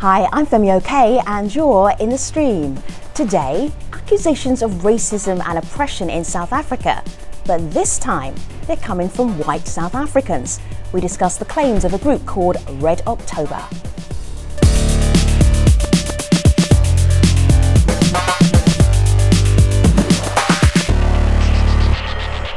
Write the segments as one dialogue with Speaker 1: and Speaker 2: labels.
Speaker 1: Hi, I'm Femi OK and you're in the stream. Today, accusations of racism and oppression in South Africa. But this time, they're coming from white South Africans. We discuss the claims of a group called Red October.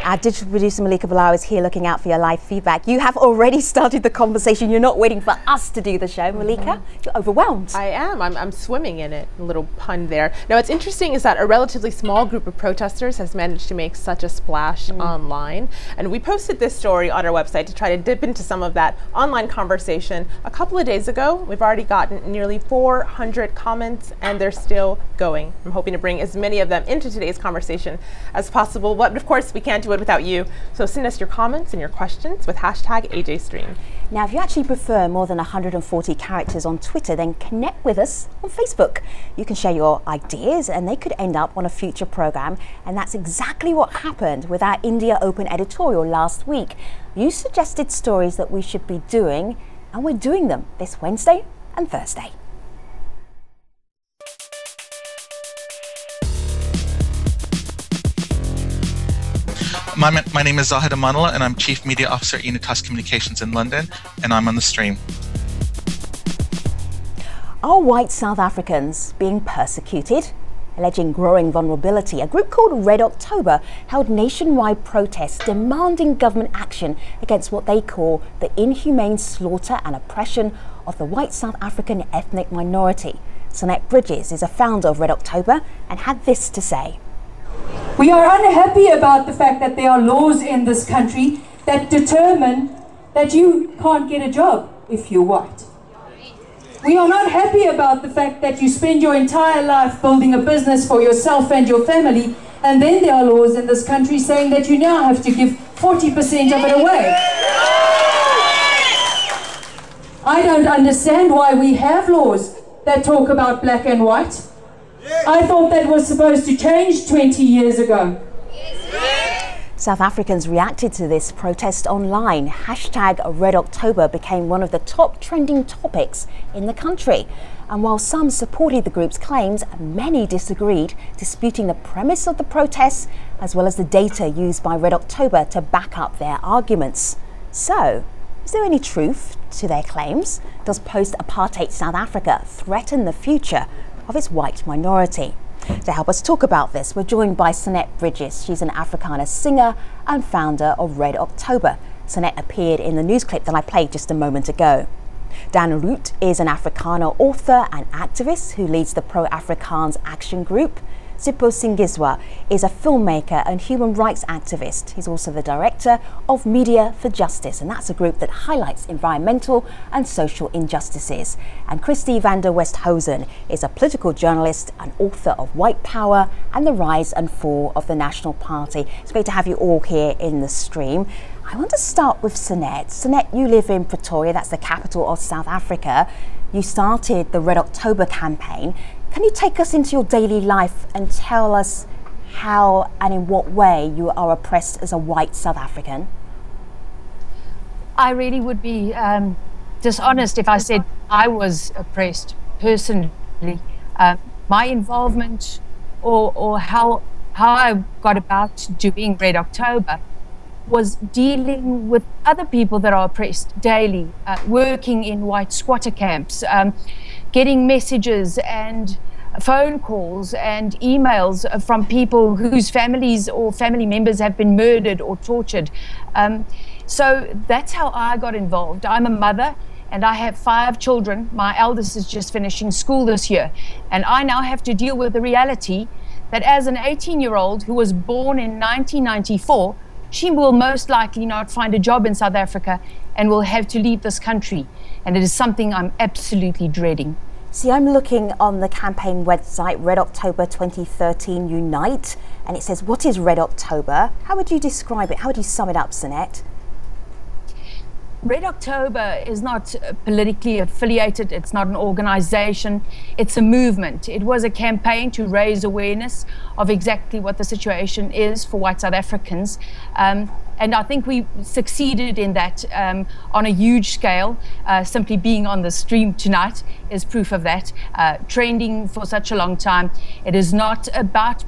Speaker 1: Our digital producer Malika Bilal is here looking out for your live feedback. You have already started the conversation. You're not waiting for us to do the show, Malika. You're overwhelmed.
Speaker 2: I am. I'm swimming in it. A little pun there. Now, what's interesting is that a relatively small group of protesters has managed to make such a splash online. And we posted this story on our website to try to dip into some of that online conversation. A couple of days ago, we've already gotten nearly 400 comments, and they're still going. I'm hoping to bring as many of them into today's conversation as possible. But of course, we can't do it without you. So send us your comments and your questions with hashtag AJStream.
Speaker 1: Now, if you actually prefer more than 140 characters on Twitter, then connect with us on Facebook. You can share your ideas and they could end up on a future program. And that's exactly what happened with our India Open editorial last week. You suggested stories that we should be doing, and we're doing them this Wednesday and Thursday.
Speaker 3: My name is Zahid Amanullah, and I'm Chief Media Officer at Unitas Communications in London, and I'm on the stream.
Speaker 1: Are white South Africans being persecuted? Alleging growing vulnerability, a group called Red October held nationwide protests demanding government action against what they call the inhumane slaughter and oppression of the white South African ethnic minority. Sonette Bridges is a founder of Red October and had this to say.
Speaker 4: We are unhappy about the fact that there are laws in this country that determine that you can't get a job if you're white. We are not happy about the fact that you spend your entire life building a business for yourself and your family, and then there are laws in this country saying that you now have to give 40% of it away. I don't understand why we have laws that talk about black and white. I thought that was supposed to change 20 years ago.
Speaker 1: South Africans reacted to this protest online. Hashtag Red October became one of the top trending topics in the country. And while some supported the group's claims, many disagreed, disputing the premise of the protests as well as the data used by Red October to back up their arguments. So, is there any truth to their claims? Does post-apartheid South Africa threaten the future of its white minority? To help us talk about this, we're joined by Sonette Bridges. She's an Afrikaner singer and founder of Red October. Sonette appeared in the news clip that I played just a moment ago. Dan Root is an Afrikaner author and activist who leads the Pro-Afrikaans Action Group. Sipho Singizwa is a filmmaker and human rights activist. He's also the director of Media for Justice, and that's a group that highlights environmental and social injustices. And Christy van der Westhuizen is a political journalist and author of White Power and the Rise and Fall of the National Party. It's great to have you all here in the stream. I want to start with Sonette. Sonette, you live in Pretoria, that's the capital of South Africa. You started the Red October campaign. Can you take us into your daily life and tell us how and in what way you are oppressed as a white South African?
Speaker 5: I really would be dishonest if I said I was oppressed personally. My involvement or how I got about doing Red October was dealing with other people that are oppressed daily, working in white squatter camps, getting messages and phone calls and emails from people whose families or family members have been murdered or tortured. So that's how I got involved. I'm a mother and I have 5 children. My eldest is just finishing school this year. And I now have to deal with the reality that as an 18-year-old who was born in 1994, she will most likely not find a job in South Africa and will have to leave this country. And it is something I'm absolutely dreading.
Speaker 1: See, I'm looking on the campaign website, Red October 2013 Unite, and it says, what is Red October? How would you describe it? How would you sum it up, Sonette?
Speaker 5: Red October is not politically affiliated. It's not an organization. It's a movement. It was a campaign to raise awareness of exactly what the situation is for white South Africans. And I think we succeeded in that on a huge scale. Simply being on the stream tonight is proof of that. Trending for such a long time. It is not about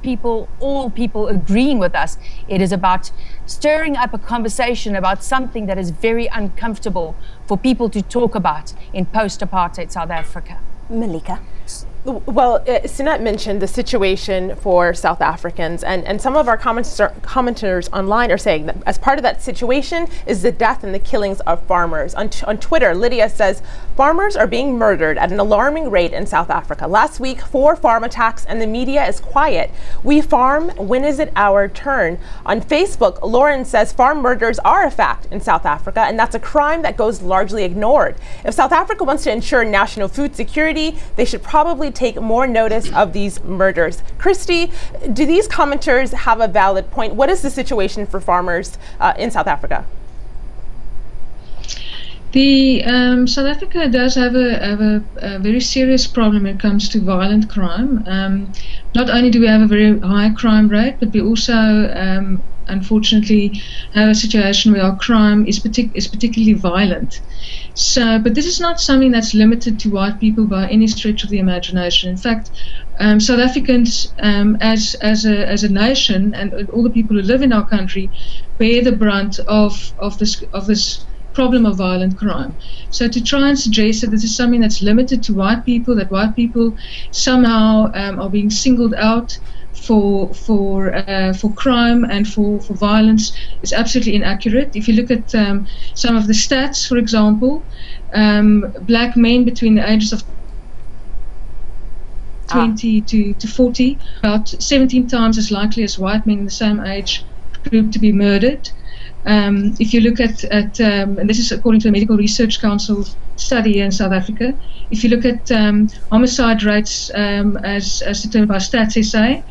Speaker 5: all people agreeing with us. It is about stirring up a conversation about something that is very uncomfortable for people to talk about in post-apartheid South Africa.
Speaker 1: Malika.
Speaker 2: Well, Sinat mentioned the situation for South Africans, and some of our commenters online are saying that as part of that situation is the death and the killings of farmers. On Twitter, Lydia says, farmers are being murdered at an alarming rate in South Africa. Last week, 4 farm attacks and the media is quiet. We farm, when is it our turn? On Facebook, Lauren says farm murders are a fact in South Africa, and that's a crime that goes largely ignored. If South Africa wants to ensure national food security, they should probably take more notice of these murders. Christy, do these commenters have a valid point? What is the situation for farmers in South Africa?
Speaker 6: South Africa does have a very serious problem when it comes to violent crime. Not only do we have a very high crime rate, but we also unfortunately have a situation where our crime is particularly violent. So, but this is not something that's limited to white people by any stretch of the imagination. In fact, South Africans as a nation, and all the people who live in our country, bear the brunt of this problem of violent crime. So to try and suggest that this is something that's limited to white people, that white people somehow are being singled out for crime and for violence is absolutely inaccurate. If you look at some of the stats, for example, black men between the ages of 20 to 40, about 17 times as likely as white men in the same age group to be murdered. If you look at and this is according to the Medical Research Council study here in South Africa, if you look at homicide rates as determined by Stats SA,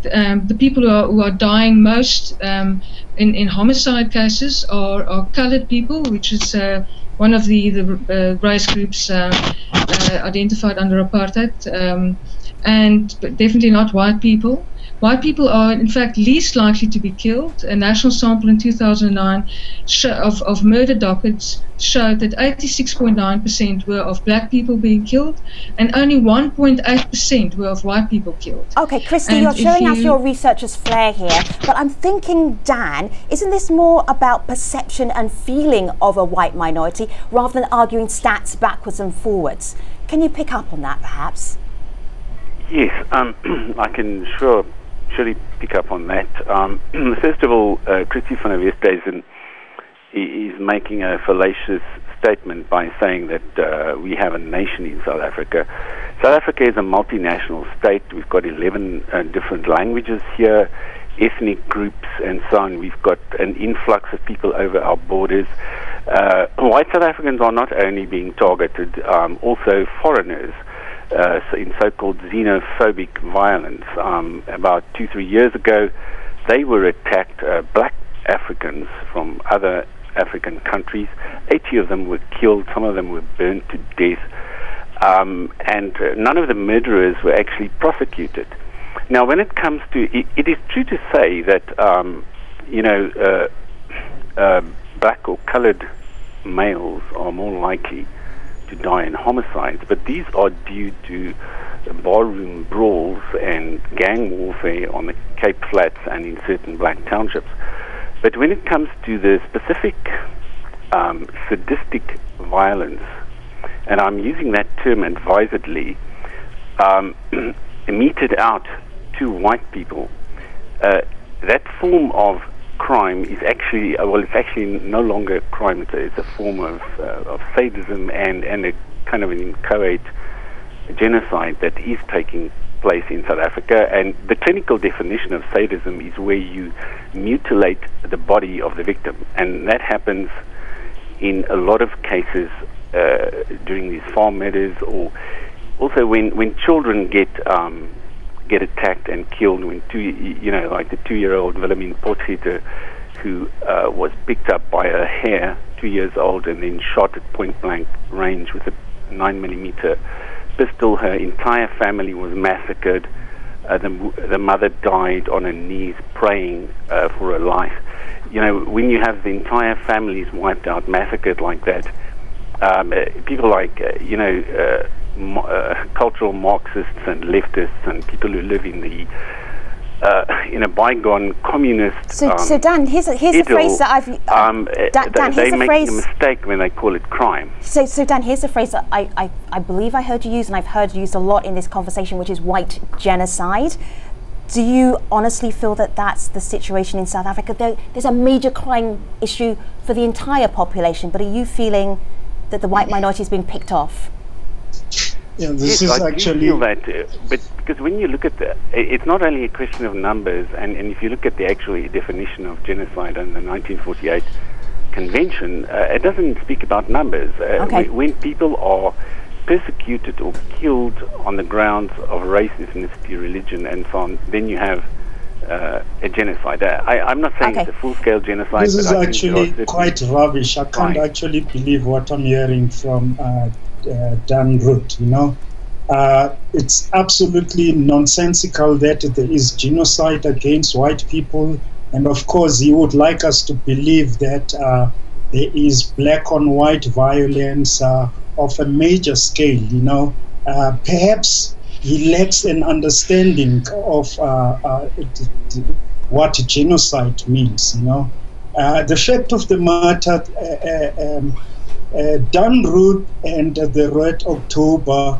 Speaker 6: the people who are dying most in homicide cases are coloured people, which is one of the race groups identified under apartheid, but definitely not white people. White people are, in fact, least likely to be killed. A national sample in 2009 of murder dockets showed that 86.9% were of black people being killed, and only 1.8% were of white people killed.
Speaker 1: Okay, Christy, you're showing us your researcher's flair here, but I'm thinking, Dan, isn't this more about perception and feeling of a white minority rather than arguing stats backwards and forwards? Can you pick up on that, perhaps?
Speaker 7: Yes, I can surely pick up on that. First of all, Christy van der Westhuizen is making a fallacious statement by saying that we have a nation in South Africa. South Africa is a multinational state. We've got 11 different languages here, ethnic groups and so on. We've got an influx of people over our borders. White South Africans are not only being targeted, also foreigners. In so-called xenophobic violence. About 2-3 years ago, they were attacked, black Africans from other African countries. 80 of them were killed, some of them were burned to death, and none of the murderers were actually prosecuted. Now, when it comes to, it is true to say that, black or colored males are more likely to die in homicides, but these are due to barroom brawls and gang warfare on the Cape Flats and in certain black townships. But when it comes to the specific sadistic violence, and I'm using that term advisedly, meted out to white people, that form of crime is actually, it's actually no longer a crime. It's a form of sadism and a kind of an inchoate genocide that is taking place in South Africa. And the clinical definition of sadism is where you mutilate the body of the victim, and that happens in a lot of cases during these farm murders, or also when children get attacked and killed. When like the 2-year-old Wilhelmine Potgieter, who was picked up by a hare, 2 years old, and then shot at point blank range with a 9mm pistol. Her entire family was massacred. The mother died on her knees praying for her life. when you have the entire families wiped out, massacred like that, people like, cultural Marxists and leftists and people who live in the in a bygone communist.
Speaker 1: So Dan, here's a phrase that Dan,
Speaker 7: they make a mistake when they call it crime.
Speaker 1: So Dan, here's a phrase that I believe I heard you use, and I've heard used a lot in this conversation, which is white genocide. Do you honestly feel that that's the situation in South Africa? There's a major crime issue for the entire population, but are you feeling that the white minority has been picked off?
Speaker 8: Yeah, this
Speaker 7: yes,
Speaker 8: is
Speaker 7: I
Speaker 8: actually
Speaker 7: do feel that, but because when you look at it's not only a question of numbers, and if you look at the actual definition of genocide in the 1948 convention, it doesn't speak about numbers. When people are persecuted or killed on the grounds of race, ethnicity, religion, and so on, then you have a genocide. I'm not saying it's a full-scale genocide.
Speaker 8: This is actually quite rubbish. I can't actually believe what I'm hearing from Dan Root, it's absolutely nonsensical that there is genocide against white people, and of course he would like us to believe that there is black on white violence of a major scale. Perhaps he lacks an understanding of what genocide means. The fact of the matter, Dan Root and the Red October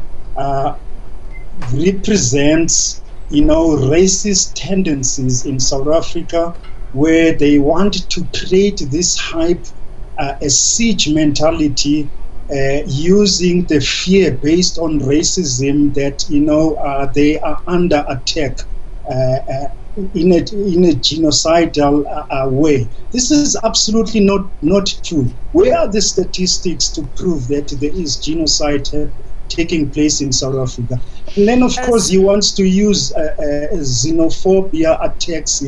Speaker 8: represents, racist tendencies in South Africa, where they want to create this hype, a siege mentality, using the fear based on racism that they are under attack in a genocidal way. This is absolutely not true. Where are the statistics to prove that there is genocide taking place in South Africa? And then, of course, he wants to use xenophobia attacks.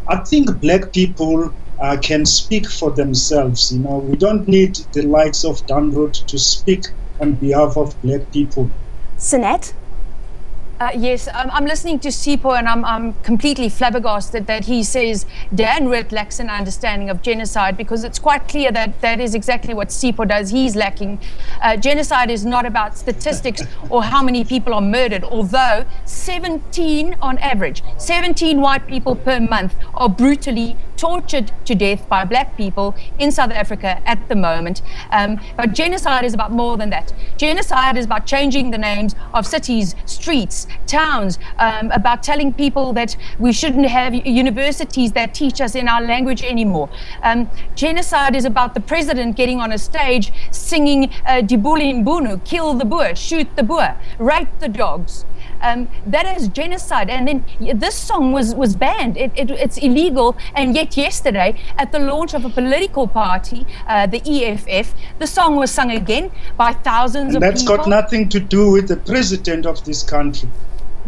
Speaker 8: I think black people can speak for themselves. We don't need the likes of Dan Root to speak on behalf of black people.
Speaker 1: Sinet?
Speaker 5: Yes, I'm listening to Sipho, and I'm completely flabbergasted that he says Dan Root lacks an understanding of genocide, because it's quite clear that that is exactly what Sipho does. He's lacking. Genocide is not about statistics or how many people are murdered, although 17 on average, 17 white people per month are brutally tortured to death by black people in South Africa at the moment. But genocide is about more than that. Genocide is about changing the names of cities, streets, towns, about telling people that we shouldn't have universities that teach us in our language anymore. Genocide is about the president getting on a stage singing Dibuli Mbunu, kill the Boer, shoot the Boer, rape the dogs. That is genocide. And then this song was banned. It's illegal. And yet yesterday, at the launch of a political party, the EFF, the song was sung again by thousands of people.
Speaker 8: That's got nothing to do with the president of this country.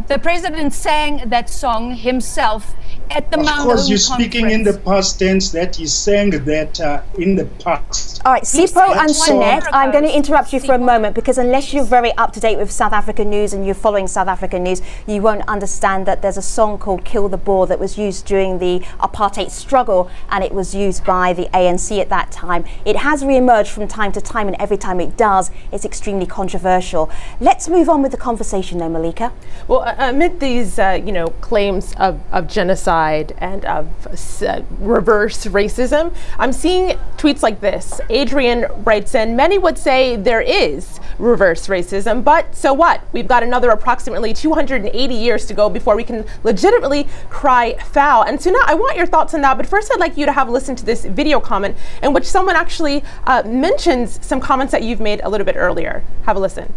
Speaker 5: The president sang that song himself at the Mount
Speaker 8: Of course, you're
Speaker 5: conference.
Speaker 8: speaking in the past tense that he sang that in the past.
Speaker 1: All right, Sipho and Sinet, I'm going to interrupt you for a moment, because unless you're very up to date with South African news and you're following South African news, you won't understand that there's a song called Kill the Boer that was used during the apartheid struggle, and it was used by the ANC at that time. It has re-emerged from time to time, and every time it does, it's extremely controversial. Let's move on with the conversation though, Malika.
Speaker 2: Well, amid these, claims of genocide and of reverse racism, I'm seeing tweets like this. Adrian writes in, many would say there is reverse racism, but so what? We've got another approximately 280 years to go before we can legitimately cry foul. And Suna, I want your thoughts on that, but first I'd like you to have a listen to this video comment in which someone actually mentions some comments that you've made a little bit earlier. Have a listen.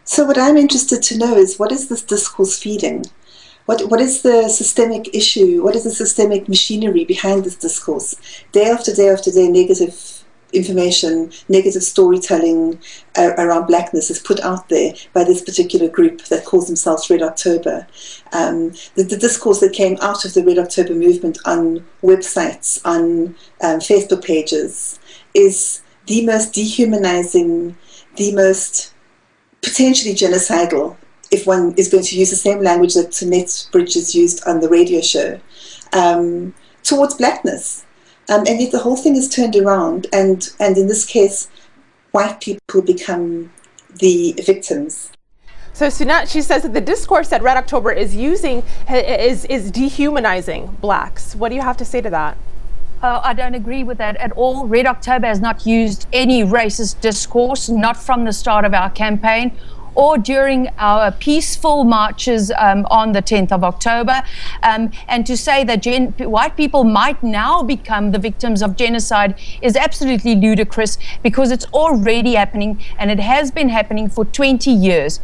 Speaker 9: So what I'm interested to know is, what is this discourse feeding? What is the systemic issue? What is the systemic machinery behind this discourse? Day after day after day, negative information, negative storytelling around blackness is put out there by this particular group that calls themselves Red October. The discourse that came out of the Red October movement on websites, on Facebook pages, is the most dehumanizing, the most potentially genocidal, if one is going to use the same language that Sinette Bridges used on the radio show. towards blackness. And yet the whole thing is turned around, and in this case, white people become the victims.
Speaker 2: So Sunat, she says that the discourse that Red October is using is dehumanizing blacks. What do you have to say to that?
Speaker 5: I don't agree with that at all. Red October has not used any racist discourse, not from the start of our campaign or during our peaceful marches on the 10th of October. And to say that white people might now become the victims of genocide is absolutely ludicrous, because it's already happening, and it has been happening for 20 years.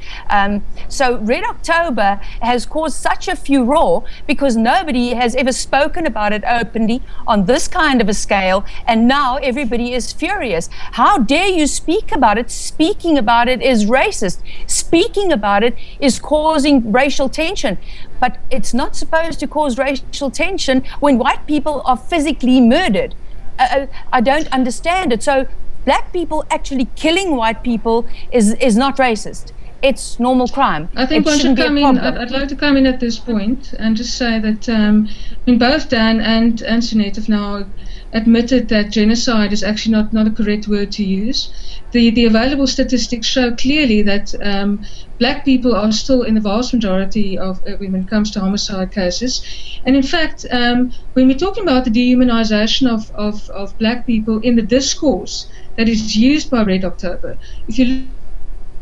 Speaker 5: So Red October has caused such a furore because nobody has ever spoken about it openly on this kind of a scale, and now everybody is furious. How dare you speak about it? Speaking about it is racist. Speaking about it is causing racial tension, but it's not supposed to cause racial tension when white people are physically murdered. I don't understand it. So black people actually killing white people is not racist. It's normal crime.
Speaker 6: I think one should come in. I'd like to come in at this point and just say that both Dan and Sunette have now admitted that genocide is actually not a correct word to use. The available statistics show clearly that black people are still in the vast majority of when it comes to homicide cases. And in fact, when we're talking about the dehumanization of black people in the discourse that is used by Red October, if you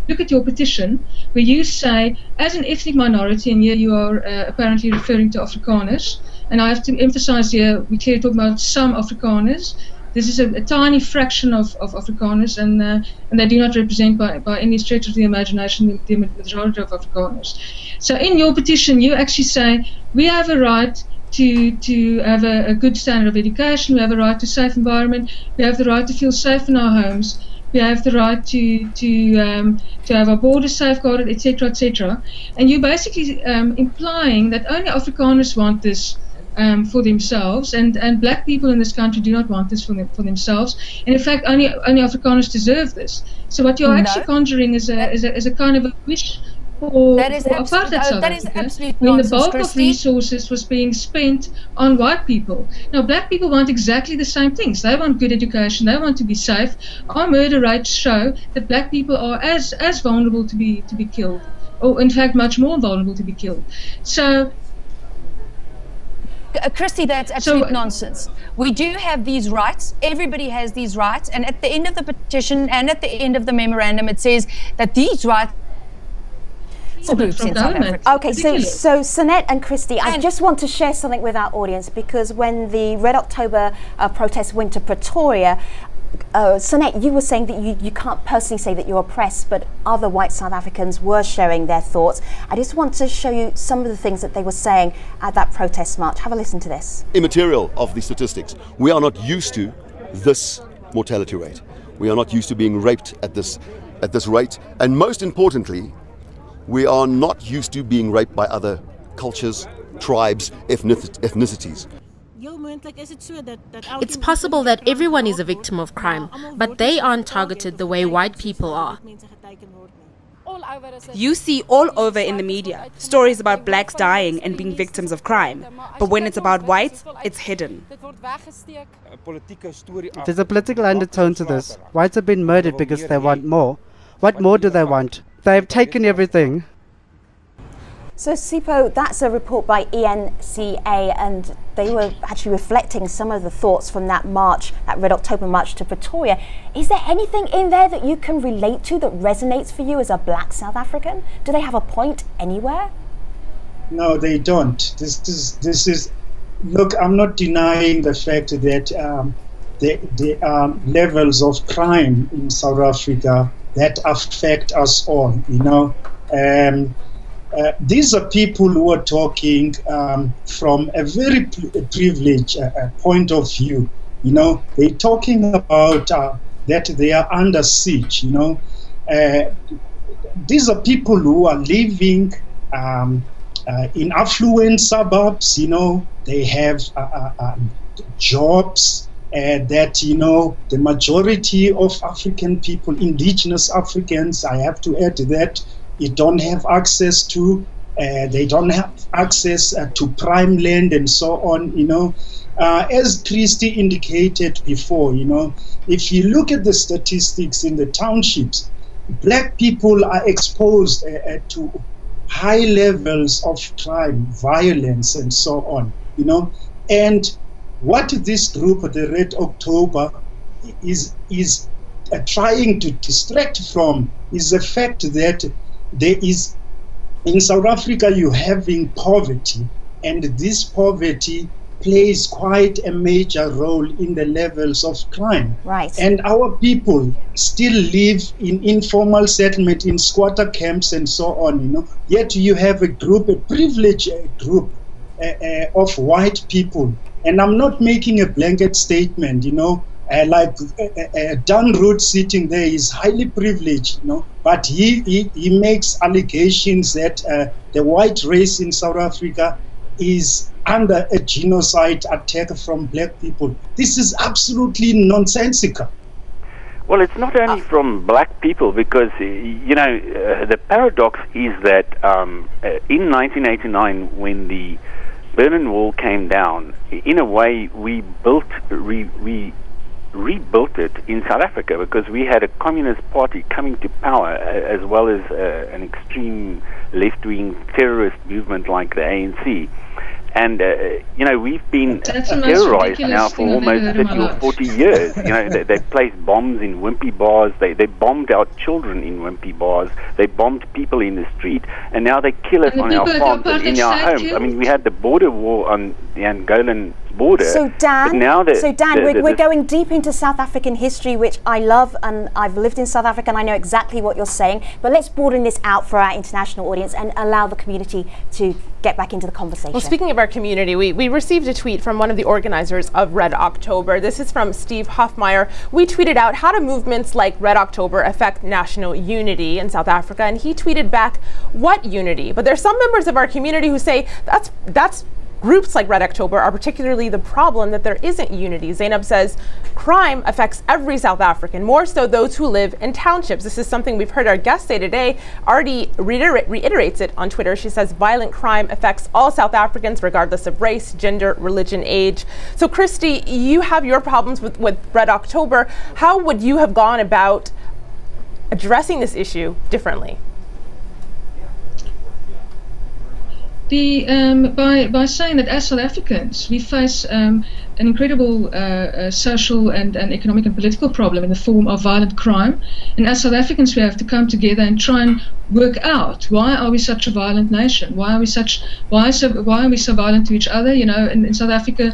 Speaker 6: look at your petition, where you say, as an ethnic minority, and here you are apparently referring to Afrikaners, and I have to emphasize here, we're clearly talking about some Afrikaners. This is a tiny fraction of Afrikaners, and they do not represent by any stretch of the imagination the majority of Afrikaners. So in your petition, you actually say, we have a right to have a good standard of education, we have a right to a safe environment, we have the right to feel safe in our homes, we have the right to have our borders safeguarded, etc., etc. And you're basically implying that only Afrikaners want this for themselves, and black people in this country do not want this for themselves. And in fact, only Afrikaners deserve this. So what you're actually conjuring is a kind of a wish for apartheid South Africa, when the bulk of resources was being spent on white people. Now, black people want exactly the same things. They want good education. They want to be safe. Our murder rates show that black people are as vulnerable to be killed, or in fact much more vulnerable to be killed. So,
Speaker 5: Christy, that's absolute nonsense. We do have these rights. Everybody has these rights. And at the end of the petition and at the end of the memorandum, it says that these rights groups in South Africa.
Speaker 1: Okay, so Sunette and Christy, I just want to share something with our audience, because when the Red October protest went to Pretoria, Sunette, you were saying that you can't personally say that you're oppressed, but other white South Africans were sharing their thoughts. I just want to show you some of the things that they were saying at that protest march. Have a listen to this.
Speaker 10: Immaterial of the statistics. We are not used to this mortality rate. We are not used to being raped at this rate. And most importantly, we are not used to being raped by other cultures, tribes, ethnicities.
Speaker 11: It's possible that everyone is a victim of crime, but they aren't targeted the way white people are.
Speaker 12: You see all over in the media stories about blacks dying and being victims of crime, but when it's about whites, it's hidden.
Speaker 13: There's a political undertone to this. Whites have been murdered because they want more. What more do they want? They've taken everything.
Speaker 1: So, Sipho, that's a report by ENCA, and they were actually reflecting some of the thoughts from that march, that Red October march to Pretoria. Is there anything in there that you can relate to that resonates for you as a black South African? Do they have a point anywhere?
Speaker 8: No, they don't. This is. Look, I'm not denying the fact that the levels of crime in South Africa that affect us all. You know. These are people who are talking from a very privileged point of view. You know, they're talking about that they are under siege. You know, these are people who are living in affluent suburbs. You know, they have jobs that, you know, the majority of African people, indigenous Africans, I have to add that, you don't have access to. They don't have access to prime land and so on, As Christy indicated before, if you look at the statistics in the townships, black people are exposed to high levels of crime, violence, and so on, And what this group, the Red October, is trying to distract from is the fact that there is, in South Africa, you're having poverty, and this poverty plays quite a major role in the levels of crime.
Speaker 1: Right.
Speaker 8: And our people still live in informal settlement, in squatter camps and so on, Yet you have a group, a privileged group of white people. And I'm not making a blanket statement, like Dan Root sitting there is highly privileged, but he makes allegations that the white race in South Africa is under a genocide attack from black people. This is absolutely nonsensical.
Speaker 7: Well, it's not only from black people, because, the paradox is that in 1989, when the Berlin Wall came down, in a way we rebuilt it in South Africa, because we had a communist party coming to power, as well as an extreme left-wing terrorist movement like the ANC. And, we've been terrorized now for almost 30 or 40 years. They placed bombs in wimpy bars. They bombed our children in wimpy bars. They bombed people in the street. And now they kill us on our farms and in our homes. I mean, we had the border war on the Angolan border.
Speaker 1: So Dan, we're going deep into South African history, which I love, and I've lived in South Africa and I know exactly what you're saying. But let's broaden this out for our international audience and allow the community to get back into the conversation.
Speaker 2: Well, speaking of our community, we received a tweet from one of the organizers of Red October. This is from Steve Hoffmeyer. We tweeted out, how do movements like Red October affect national unity in South Africa? And he tweeted back, what unity? But there's some members of our community who say that's groups like Red October are particularly the problem, that there isn't unity. Zainab says, crime affects every South African, more so those who live in townships. This is something we've heard our guest say today. Artie reiterates it on Twitter. She says, violent crime affects all South Africans, regardless of race, gender, religion, age. So Christy, you have your problems with Red October. How would you have gone about addressing this issue differently?
Speaker 6: By saying that as South Africans we face an incredible social and economic and political problem in the form of violent crime, and as South Africans we have to come together and try and work out, why are we such a violent nation? Why are we so violent to each other? In South Africa,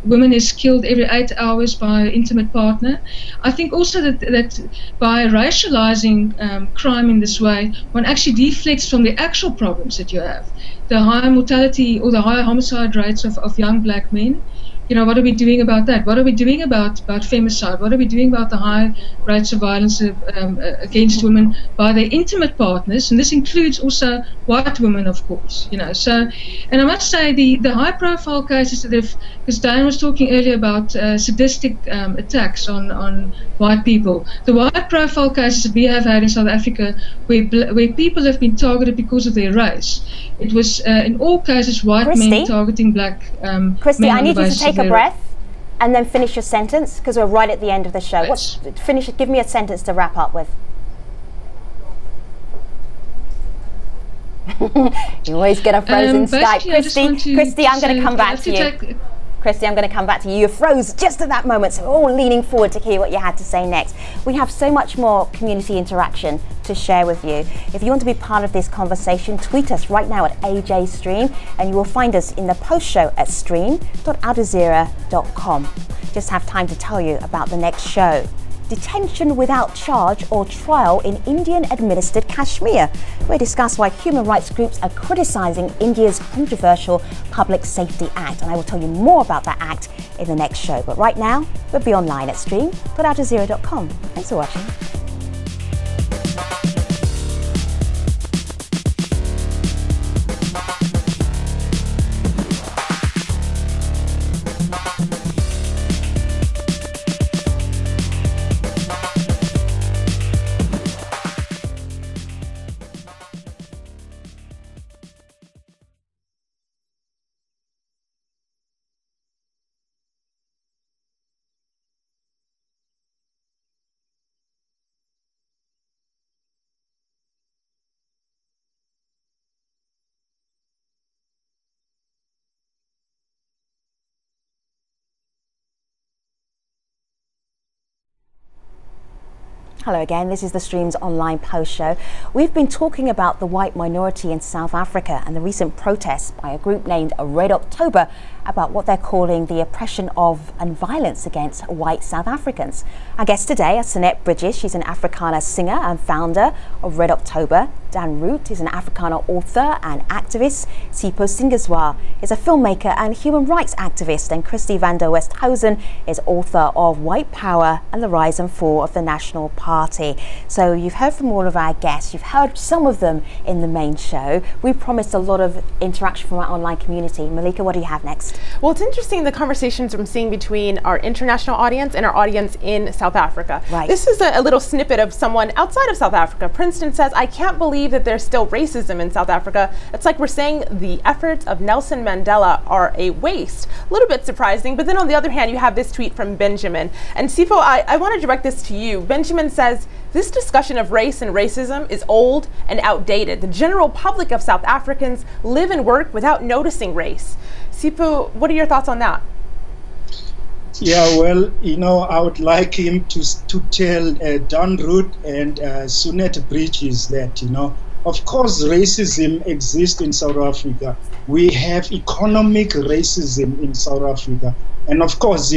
Speaker 6: women is killed every 8 hours by an intimate partner. I think also that by racializing crime in this way, one actually deflects from the actual problems that you have. The high mortality or the high homicide rates of young black men. What are we doing about that? What are we doing about femicide? What are we doing about the high rates of violence against women by their intimate partners? And this includes also white women, of course. So, and I must say the high-profile cases that because Diane was talking earlier about sadistic attacks on white people. The white-profile cases that we have had in South Africa, where people have been targeted because of their race. It was in all cases white men targeting black
Speaker 1: Christy,
Speaker 6: men.
Speaker 1: I need you to take a breath and then finish your sentence, because we're right at the end of the show. Give me a sentence to wrap up with. You always get a frozen Skype. Christy, I'm going to come back to you. Christy, I'm going to come back to you. You froze just at that moment, so we're all leaning forward to hear what you had to say next. We have so much more community interaction to share with you. If you want to be part of this conversation, tweet us right now at AJStream, and you will find us in the post show at stream.aljazeera.com. Just have time to tell you about the next show. Detention without charge or trial in Indian-administered Kashmir. We'll discuss why human rights groups are criticizing India's controversial Public Safety Act, and I will tell you more about that act in the next show. But right now, we'll be online at stream.aljazeera.com. Thanks for watching. Hello again, this is the Streams Online Post Show. We've been talking about the white minority in South Africa and the recent protests by a group named Red October about what they're calling the oppression of and violence against white South Africans. Our guest today is Sonette Bridges. She's an Afrikaner singer and founder of Red October. Dan Root is an Afrikaner author and activist. Sipho Singiswa is a filmmaker and human rights activist. And Christy van der Westhuizen is author of White Power and the Rise and Fall of the National Party. So you've heard from all of our guests. You've heard some of them in the main show. We promised a lot of interaction from our online community. Malika, what do you have next?
Speaker 2: Well, it's interesting the conversations I'm seeing between our international audience and our audience in South Africa.
Speaker 1: Right.
Speaker 2: This is a little snippet of someone outside of South Africa. Princeton says, I can't believe that there's still racism in South Africa. It's like we're saying the efforts of Nelson Mandela are a waste. A little bit surprising, but then on the other hand, you have this tweet from Benjamin. And Sipho, I want to direct this to you. Benjamin says, this discussion of race and racism is old and outdated. The general public of South Africans live and work without noticing race. Sipho, what are your thoughts on that?
Speaker 8: Yeah, well, I would like him to tell Dan Root and Sonette Bridges that, of course, racism exists in South Africa. We have economic racism in South Africa. And of course,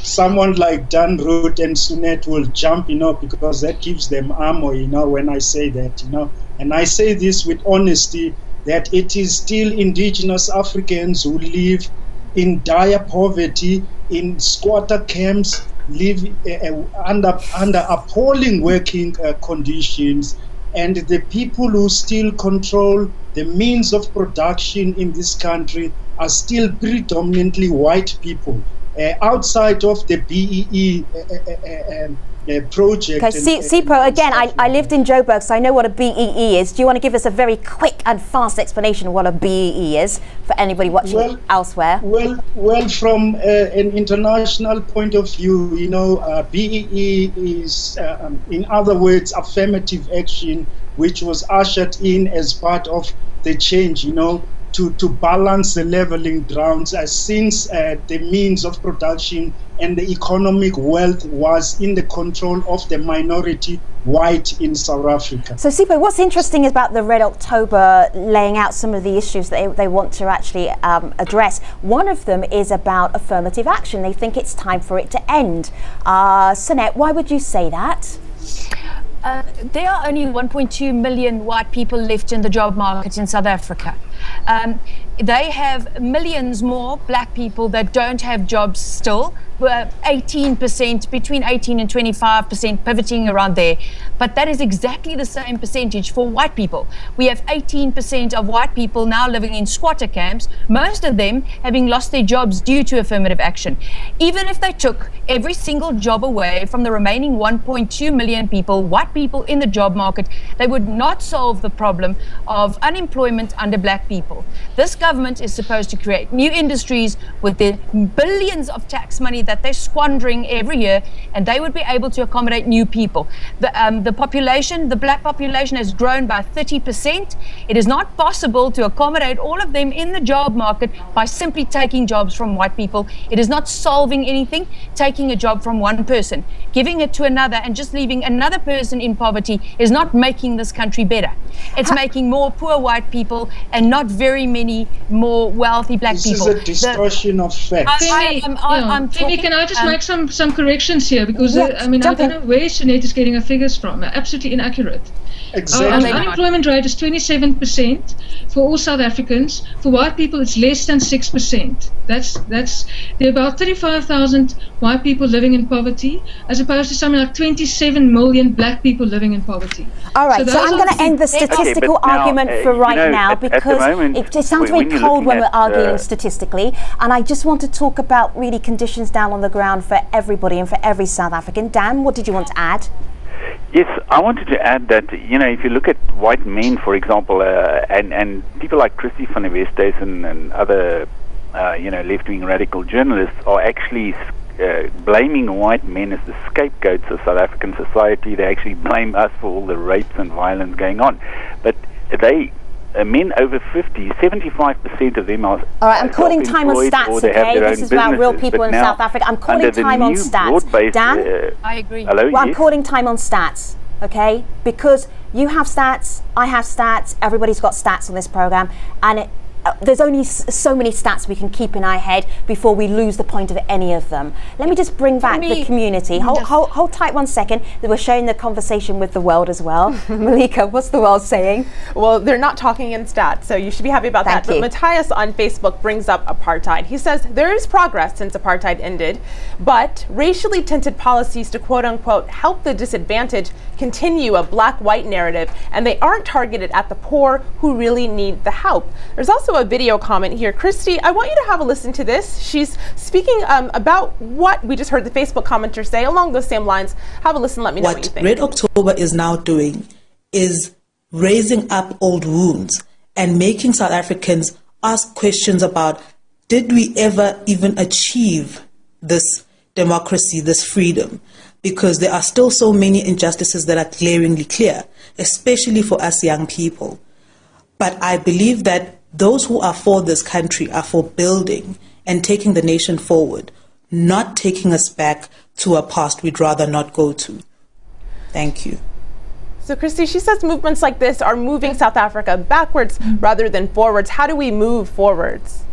Speaker 8: someone like Dan Root and Sonette will jump, because that gives them armor, when I say that, And I say this with honesty, that it is still indigenous Africans who live in dire poverty, in squatter camps, live under appalling working conditions, and the people who still control the means of production in this country are still predominantly white people. Outside of the BEE project.
Speaker 1: Okay, Sipho, again, I lived in Joburg, so I know what a BEE is. Do you want to give us a very quick and fast explanation of what a BEE is for anybody watching elsewhere?
Speaker 8: Well, from an international point of view, BEE is, in other words, affirmative action, which was ushered in as part of the change, to balance the leveling grounds since the means of production and the economic wealth was in the control of the minority white in South Africa.
Speaker 1: So Sipho, what's interesting about the Red October laying out some of the issues that they want to actually address. One of them is about affirmative action. They think it's time for it to end. Sonette, why would you say that?
Speaker 5: There are only 1.2 million white people left in the job market in South Africa. They have millions more black people that don't have jobs still, 18%, between 18 and 25%, pivoting around there. But that is exactly the same percentage for white people. We have 18% of white people now living in squatter camps, most of them having lost their jobs due to affirmative action. Even if they took every single job away from the remaining 1.2 million people, white people in the job market, they would not solve the problem of unemployment under black people. This government is supposed to create new industries with the billions of tax money that they're squandering every year, and they would be able to accommodate new people. The population, the black population, has grown by 30%. It is not possible to accommodate all of them in the job market by simply taking jobs from white people. It is not solving anything. Taking a job from one person, giving it to another, and just leaving another person in poverty is not making this country better. It's making more poor white people and not very many more wealthy black people.
Speaker 8: This is a distortion of facts.
Speaker 6: Can I just make some corrections here? Because I don't know where Sonette is getting her figures from. Absolutely inaccurate.
Speaker 8: Exactly.
Speaker 6: Our unemployment rate is 27% for all South Africans. For white people, it's less than 6%. There are about 35,000 white people living in poverty, as opposed to something like 27 million black people living in poverty.
Speaker 1: All right, so I'm going to end the statistical argument for right now, because it sounds very cold when we're arguing statistically, and I just want to talk about really conditions down on the ground for everybody and for every South African. Dan, what did you want to add?
Speaker 7: Yes, I wanted to add that, if you look at white men, for example, and people like Christy van der Westhuizen and other, left-wing radical journalists are actually blaming white men as the scapegoats of South African society. They actually blame us for all the rapes and violence going on. But they men over 50, 75% of them are
Speaker 1: all right, I'm calling time on
Speaker 7: self-employed,
Speaker 1: stats, okay? This is about real people in South Africa. I'm calling time on stats. Dan?
Speaker 5: I agree.
Speaker 7: Hello,
Speaker 1: Well, I'm
Speaker 7: yes?
Speaker 1: calling time on stats, okay? Because you have stats, I have stats, everybody's got stats on this program, and there's only so many stats we can keep in our head before we lose the point of any of them. Let me just bring back the community. Hold tight 1 second. We're sharing the conversation with the world as well. Malika, what's the world saying?
Speaker 2: Well, they're not talking in stats, so you should be happy about that. But Matthias on Facebook brings up apartheid. He says there is progress since apartheid ended, but racially tinted policies to quote unquote help the disadvantaged continue a black-white narrative, and they aren't targeted at the poor who really need the help. There's also a video comment here. Christy, I want you to have a listen to this. She's speaking about what we just heard the Facebook commenter say along those same lines. Have a listen, let me know what you think.
Speaker 14: Red October is now doing is raising up old wounds and making South Africans ask questions about, did we ever even achieve this democracy, this freedom? Because there are still so many injustices that are glaringly clear, especially for us young people. But I believe that those who are for this country are for building and taking the nation forward, not taking us back to a past we'd rather not go to. Thank you.
Speaker 2: So Christy, she says movements like this are moving South Africa backwards rather than forwards. How do we move forwards?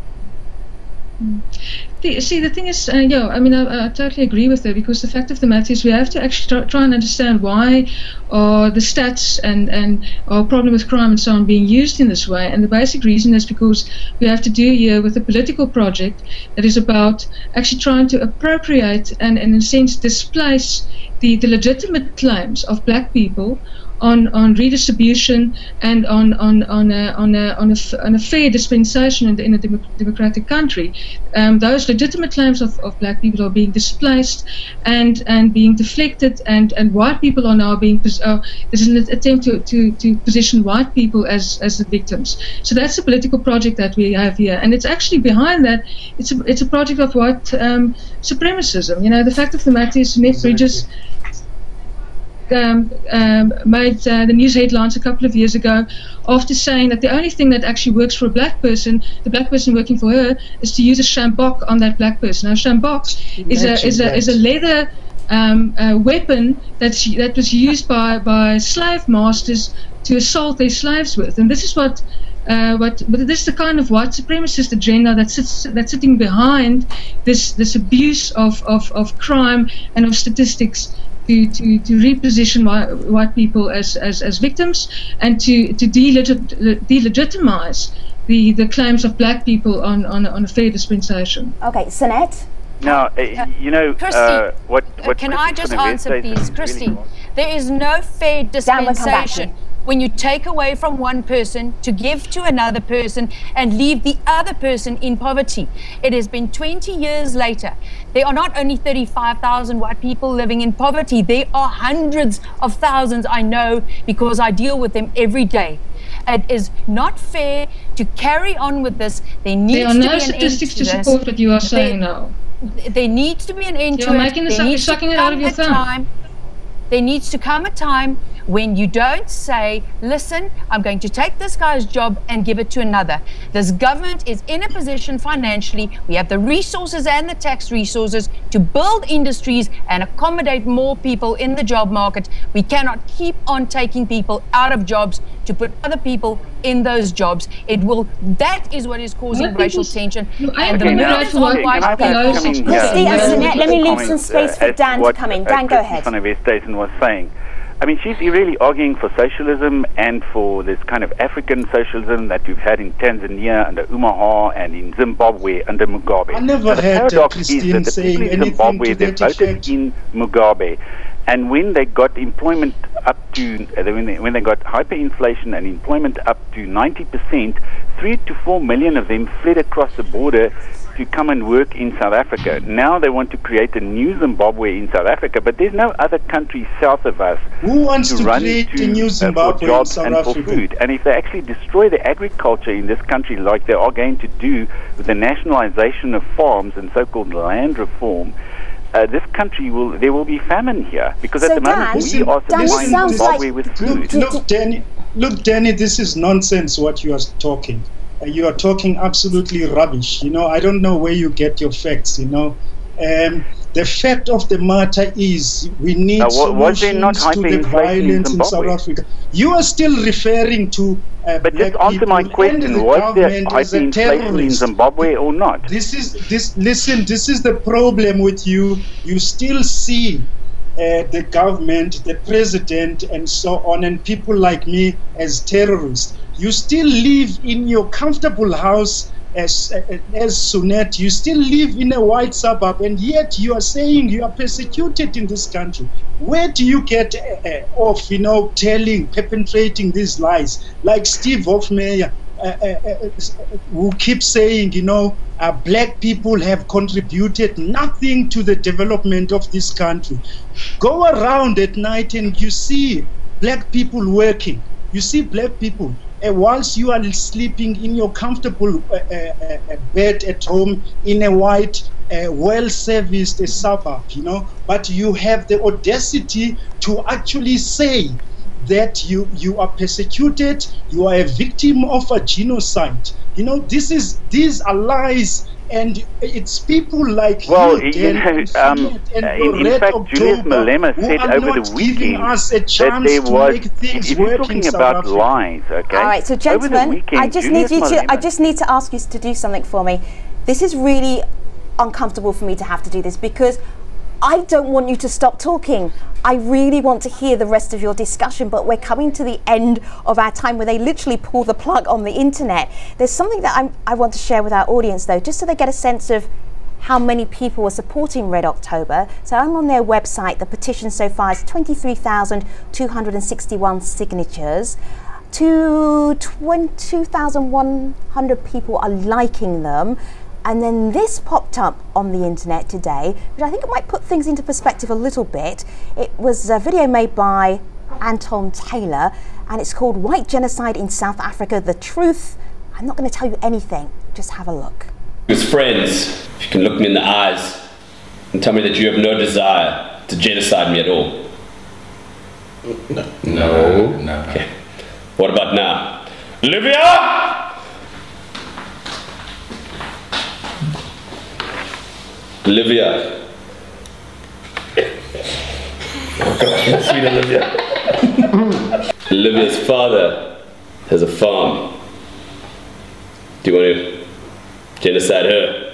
Speaker 6: See, the thing is, yeah, I mean, I totally agree with her, because the fact of the matter is we have to actually try and understand why the stats and our problem with crime and so on being used in this way. And the basic reason is because we have to do here with a political project that is about actually trying to appropriate and in a sense displace the legitimate claims of black people on redistribution and on a fair dispensation in a democratic country. Those legitimate claims of black people are being displaced and being deflected, and white people are now being there's an attempt to position white people as the victims. So that's the political project that we have here, and it's actually behind that. It's a project of white supremacism. You know, the fact of the matter is, Jeanette Bridges made the news headlines a couple of years ago after saying that the only thing that actually works for a black person, the black person working for her, is to use a sjambok on that black person. Now, sjambok is a leather weapon that was used by slave masters to assault their slaves with, and this is what this is the kind of white supremacist agenda that's sitting behind this abuse of crime and of statistics to reposition white people as victims, and to delegitimize the claims of black people on a fair dispensation.
Speaker 1: Okay, Sanette?
Speaker 7: Now, you know,
Speaker 5: Christy,
Speaker 7: what
Speaker 5: can I just answer, please? Christy, there is no fair dispensation when you take away from one person to give to another person and leave the other person in poverty. It has been 20 years later. There are not only 35,000 white people living in poverty, there are hundreds of thousands, I know, because I deal with them every day. It is not fair to carry on with this. There needs to be an end to this.
Speaker 6: There are no statistics to support what you are saying now.
Speaker 5: There needs to be an end to it.
Speaker 6: You're making this up, you're sucking it out of your thumb.
Speaker 5: There needs to come a time when you don't say, listen, I'm going to take this guy's job and give it to another. This government is in a position financially, we have the resources and the tax resources to build industries and accommodate more people in the job market. We cannot keep on taking people out of jobs to put other people in those jobs. That is what is causing racial tension. And the millions of white people.
Speaker 1: Christy and Sanette, let me leave some space for Dan to come in. Dan, go ahead.
Speaker 7: Was saying. I mean, she's really arguing for socialism and for this kind of African socialism that we've had in Tanzania under Umaha and in Zimbabwe under Mugabe.
Speaker 8: I never heard Christine saying anything to that
Speaker 7: voted in Mugabe, and when they got employment up to when they got hyperinflation and employment up to 90%, 3 to 4 million of them fled across the border to come and work in South Africa. Now they want to create a new Zimbabwe in South Africa, but there's no other country south of us
Speaker 8: who wants to
Speaker 7: run
Speaker 8: create
Speaker 7: to
Speaker 8: a new Zimbabwe
Speaker 7: for jobs
Speaker 8: in South
Speaker 7: and
Speaker 8: Africa.
Speaker 7: for food. And if they actually destroy the agriculture in this country like they are going to do with the nationalization of farms and so-called land reform, this country there will be famine here, because
Speaker 1: so
Speaker 7: at the moment we are supplying Zimbabwe with food.
Speaker 8: Look, Danny, Look, Danny, this is nonsense what you are talking. You are talking absolutely rubbish. You know, I don't know where you get your facts, you know. The fact of the matter is we need solutions to the violence in South Africa. You are still referring to
Speaker 7: but just answer my question, was there hyperinflation in Zimbabwe or not?
Speaker 8: Listen, this is the problem with you. You still see the government, the president, and so on, and people like me as terrorists. You still live in your comfortable house as Sunette. You still live in a white suburb, and yet you are saying you are persecuted in this country. Where do you get off, you know, perpetrating these lies? Like Steve Hofmeyer, who keeps saying, you know, black people have contributed nothing to the development of this country. Go around at night and you see black people working. You see black people. Whilst you are sleeping in your comfortable bed at home in a white, well-serviced suburb, you know, but you have the audacity to actually say that you are persecuted, you are a victim of a genocide. You know, these are lies, and it's people like
Speaker 7: in fact, Julius Malema said over the weekend that there was, if you're talking about lies, okay?
Speaker 1: All right, so gentlemen, I just need to ask you to do something for me. This is really uncomfortable for me to have to do this, because I don't want you to stop talking. I really want to hear the rest of your discussion, but we're coming to the end of our time where they literally pull the plug on the internet. There's something that I want to share with our audience, though, just so they get a sense of how many people are supporting Red October. So I'm on their website. The petition so far is 23,261 signatures. 22,100 people are liking them. And then this popped up on the internet today, which I think it might put things into perspective a little bit. It was a video made by Anton Taylor, and it's called White Genocide in South Africa, The Truth. I'm not going to tell you anything, just have a look.
Speaker 15: As friends, if you can look me in the eyes and tell me that you have no desire to genocide me at all. No. Okay. What about now? Olivia! Olivia. Sweet Olivia. Olivia's father has a farm. Do you want to genocide her?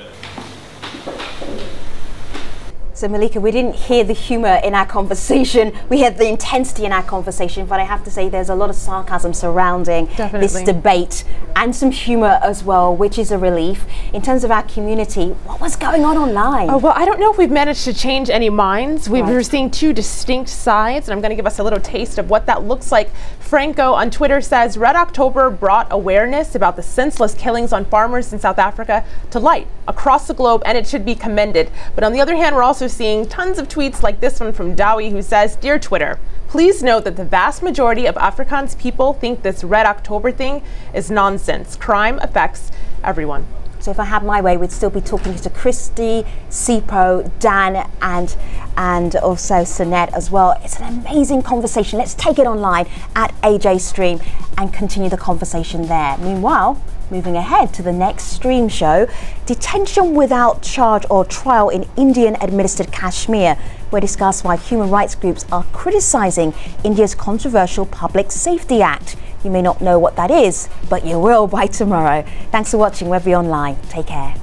Speaker 1: So Malika, we didn't hear the humour in our conversation. We had the intensity in our conversation, but I have to say there's a lot of sarcasm surrounding this debate, and some humour as well, which is a relief. In terms of our community, what was going on online?
Speaker 2: Oh, well, I don't know if we've managed to change any minds. We're seeing two distinct sides, and I'm going to give us a little taste of what that looks like. Franco on Twitter says, Red October brought awareness about the senseless killings on farmers in South Africa to light across the globe, and it should be commended. But on the other hand, we're also seeing tons of tweets like this one from Dowie, who says, Dear Twitter, please note that the vast majority of Afrikaans people think this Red October thing is nonsense. Crime affects everyone.
Speaker 1: So if I had my way, we'd still be talking to Christy, Sipo, Dan, and also Sunette as well. It's an amazing conversation. Let's take it online at AJ Stream and continue the conversation there. Meanwhile, moving ahead to the next stream show, detention without charge or trial in Indian-administered Kashmir. We discuss why human rights groups are criticising India's controversial Public Safety Act. You may not know what that is, but you will by tomorrow. Thanks for watching Webby Online. Take care.